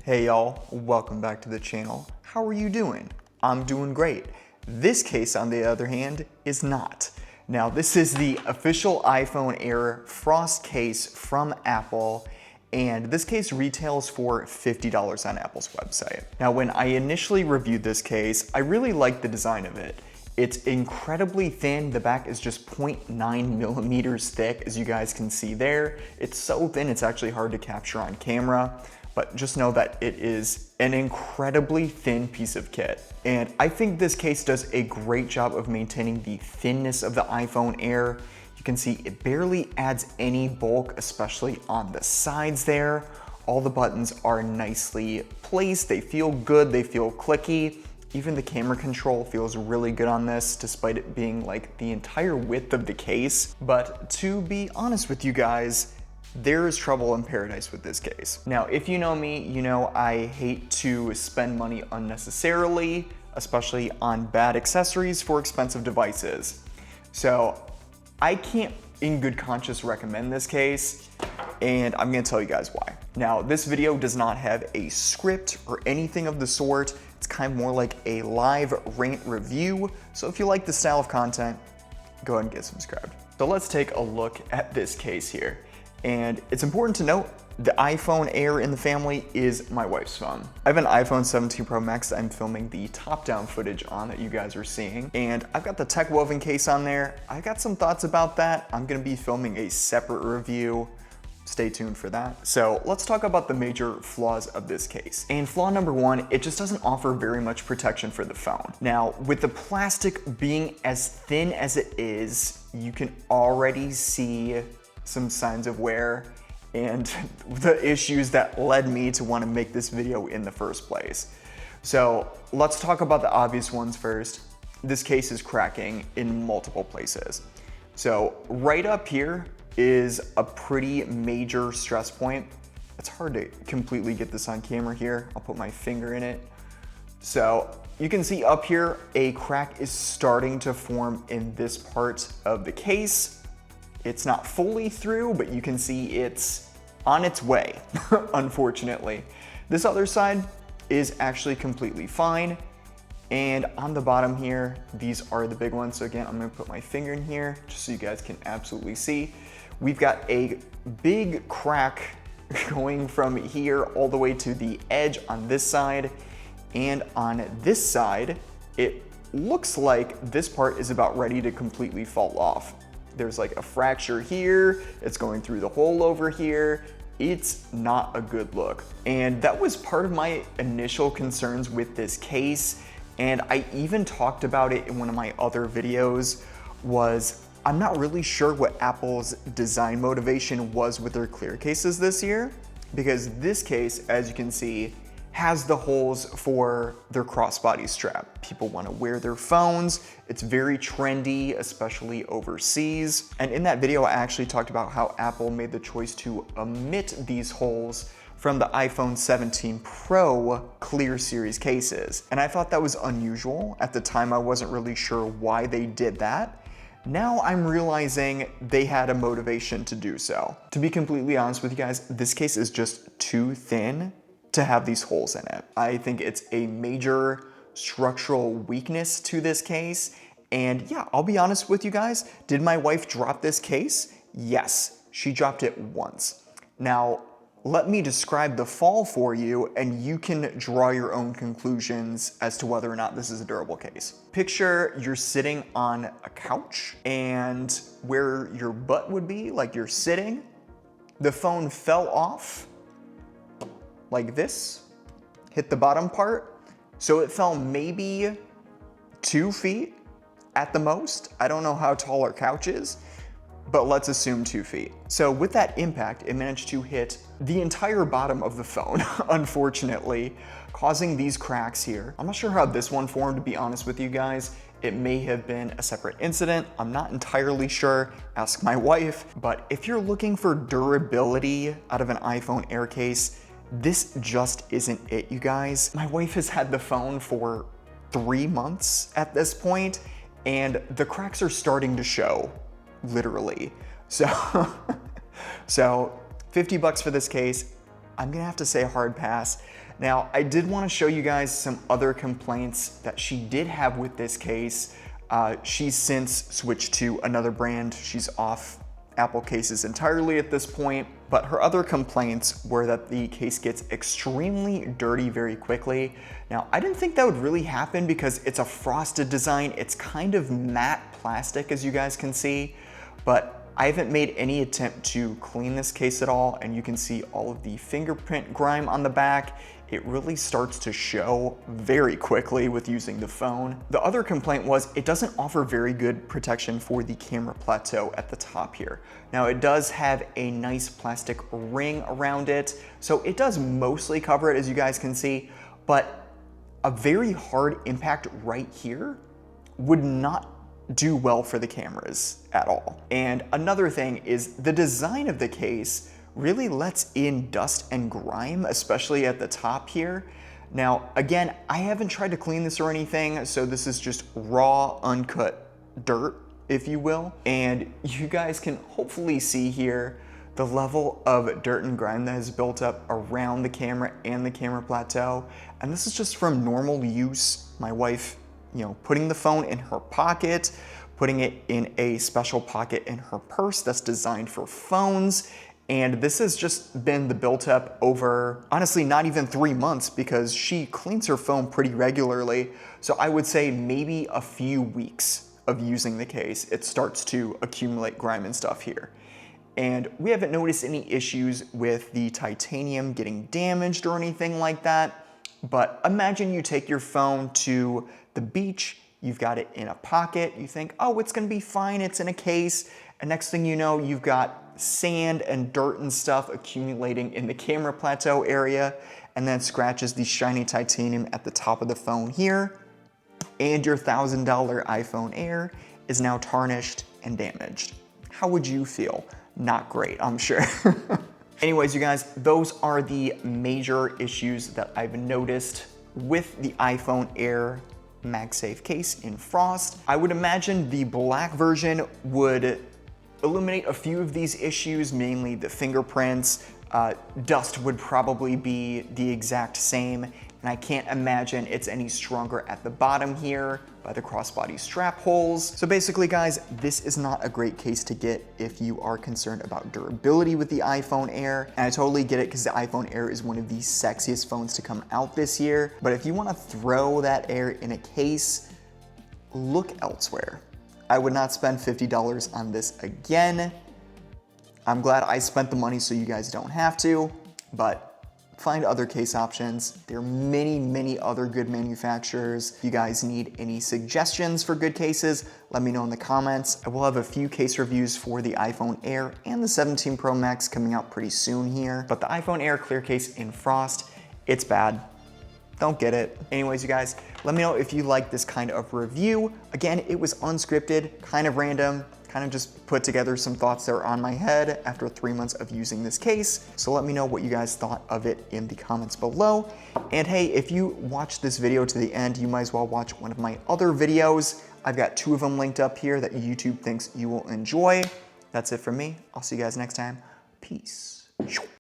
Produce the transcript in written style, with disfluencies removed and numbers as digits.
Hey y'all, welcome back to the channel. How are you doing? I'm doing great. This case, on the other hand, is not. Now, this is the official iPhone Air Frost Case from Apple, and this case retails for $50 on Apple's website. Now, when I initially reviewed this case, I really liked the design of it. It's incredibly thin. The back is just 0.9 millimeters thick, as you guys can see there. It's so thin, it's actually hard to capture on camera, but just know that it is an incredibly thin piece of kit. And I think this case does a great job of maintaining the thinness of the iPhone Air. You can see it barely adds any bulk, especially on the sides there. All the buttons are nicely placed. They feel good, they feel clicky. Even the camera control feels really good on this, despite it being like the entire width of the case. But to be honest with you guys, there is trouble in paradise with this case. Now, if you know me, you know I hate to spend money unnecessarily, especially on bad accessories for expensive devices. So I can't in good conscience recommend this case, and I'm gonna tell you guys why. Now, this video does not have a script or anything of the sort. It's kind of more like a live rant review. So if you like this style of content, go ahead and get subscribed. So let's take a look at this case here. And it's important to note, the iPhone Air in the family is my wife's phone. I have an iPhone 17 Pro Max that I'm filming the top-down footage on that you guys are seeing. And I've got the tech woven case on there. I got some thoughts about that. I'm gonna be filming a separate review. Stay tuned for that. So let's talk about the major flaws of this case. And flaw number one, it just doesn't offer very much protection for the phone. Now, with the plastic being as thin as it is, you can already see some signs of wear and the issues that led me to want to make this video in the first place. So let's talk about the obvious ones first. This case is cracking in multiple places. So right up here is a pretty major stress point. It's hard to completely get this on camera here. I'll put my finger in it. So you can see up here, a crack is starting to form in this part of the case. It's not fully through, but you can see it's on its way, unfortunately. This other side is actually completely fine. And on the bottom here, these are the big ones. So again, I'm gonna put my finger in here just so you guys can absolutely see. We've got a big crack going from here all the way to the edge on this side. And on this side, it looks like this part is about ready to completely fall off. There's like a fracture here, it's going through the hole over here. It's not a good look. And that was part of my initial concerns with this case. And I even talked about it in one of my other videos, was I'm not really sure what Apple's design motivation was with their clear cases this year, because this case, as you can see, has the holes for their crossbody strap. People want to wear their phones. It's very trendy, especially overseas. And in that video, I actually talked about how Apple made the choice to omit these holes from the iPhone 17 Pro Clear Series cases. And I thought that was unusual. At the time, I wasn't really sure why they did that. Now I'm realizing they had a motivation to do so. To be completely honest with you guys, this case is just too thin to have these holes in it. I think it's a major structural weakness to this case. And yeah, I'll be honest with you guys, did my wife drop this case? Yes, she dropped it once. Now, let me describe the fall for you and you can draw your own conclusions as to whether or not this is a durable case. Picture you're sitting on a couch and where your butt would be, like you're sitting, the phone fell off like this, hit the bottom part. So it fell maybe 2 feet at the most. I don't know how tall our couch is, but let's assume 2 feet. So with that impact, it managed to hit the entire bottom of the phone, unfortunately, causing these cracks here. I'm not sure how this one formed, to be honest with you guys. It may have been a separate incident. I'm not entirely sure. Ask my wife. But if you're looking for durability out of an iPhone Air case, this just isn't it, you guys. My wife has had the phone for 3 months at this point, and the cracks are starting to show, literally. So, so $50 for this case, I'm gonna have to say a hard pass. Now, I did wanna show you guys some other complaints that she did have with this case. She's since switched to another brand. She's off Apple cases entirely at this point, but her other complaints were that the case gets extremely dirty very quickly. Now, I didn't think that would really happen because it's a frosted design. It's kind of matte plastic, as you guys can see, but I haven't made any attempt to clean this case at all, and you can see all of the fingerprint grime on the back. It really starts to show very quickly with using the phone. The other complaint was it doesn't offer very good protection for the camera plateau at the top here. Now, it does have a nice plastic ring around it, so it does mostly cover it, as you guys can see, but a very hard impact right here would not do well for the cameras at all. And another thing is the design of the case really lets in dust and grime, especially at the top here. Now, again, I haven't tried to clean this or anything, so this is just raw, uncut dirt, if you will. And you guys can hopefully see here the level of dirt and grime that has built up around the camera and the camera plateau. And this is just from normal use. My wife, putting the phone in her pocket, putting it in a special pocket in her purse that's designed for phones. And this has just been the built up over, honestly, not even 3 months because she cleans her phone pretty regularly. So I would say maybe a few weeks of using the case, it starts to accumulate grime and stuff here. And we haven't noticed any issues with the titanium getting damaged or anything like that. But imagine you take your phone to the beach, you've got it in a pocket, you think, oh, it's gonna be fine, it's in a case. And next thing you know, you've got sand and dirt and stuff accumulating in the camera plateau area, and then scratches the shiny titanium at the top of the phone here. And your $1,000 iPhone Air is now tarnished and damaged. How would you feel? Not great, I'm sure. Anyways, you guys, those are the major issues that I've noticed with the iPhone Air MagSafe case in Frost. I would imagine the black version would eliminate a few of these issues, mainly the fingerprints. Dust would probably be the exact same, and I can't imagine it's any stronger at the bottom here by the crossbody strap holes. So basically, guys, this is not a great case to get if you are concerned about durability with the iPhone Air, and I totally get it because the iPhone Air is one of the sexiest phones to come out this year. But if you want to throw that Air in a case, look elsewhere. I would not spend $50 on this again. I'm glad I spent the money so you guys don't have to, but find other case options. There are many, many other good manufacturers. If you guys need any suggestions for good cases, let me know in the comments. I will have a few case reviews for the iPhone Air and the 17 Pro Max coming out pretty soon here, but the iPhone Air clear case in Frost, it's bad. Don't get it. Anyways, you guys, let me know if you like this kind of review. Again, it was unscripted, kind of random, kind of just put together some thoughts that were on my head after 3 months of using this case. So let me know what you guys thought of it in the comments below. And hey, if you watched this video to the end, you might as well watch one of my other videos. I've got 2 of them linked up here that YouTube thinks you will enjoy. That's it from me. I'll see you guys next time. Peace.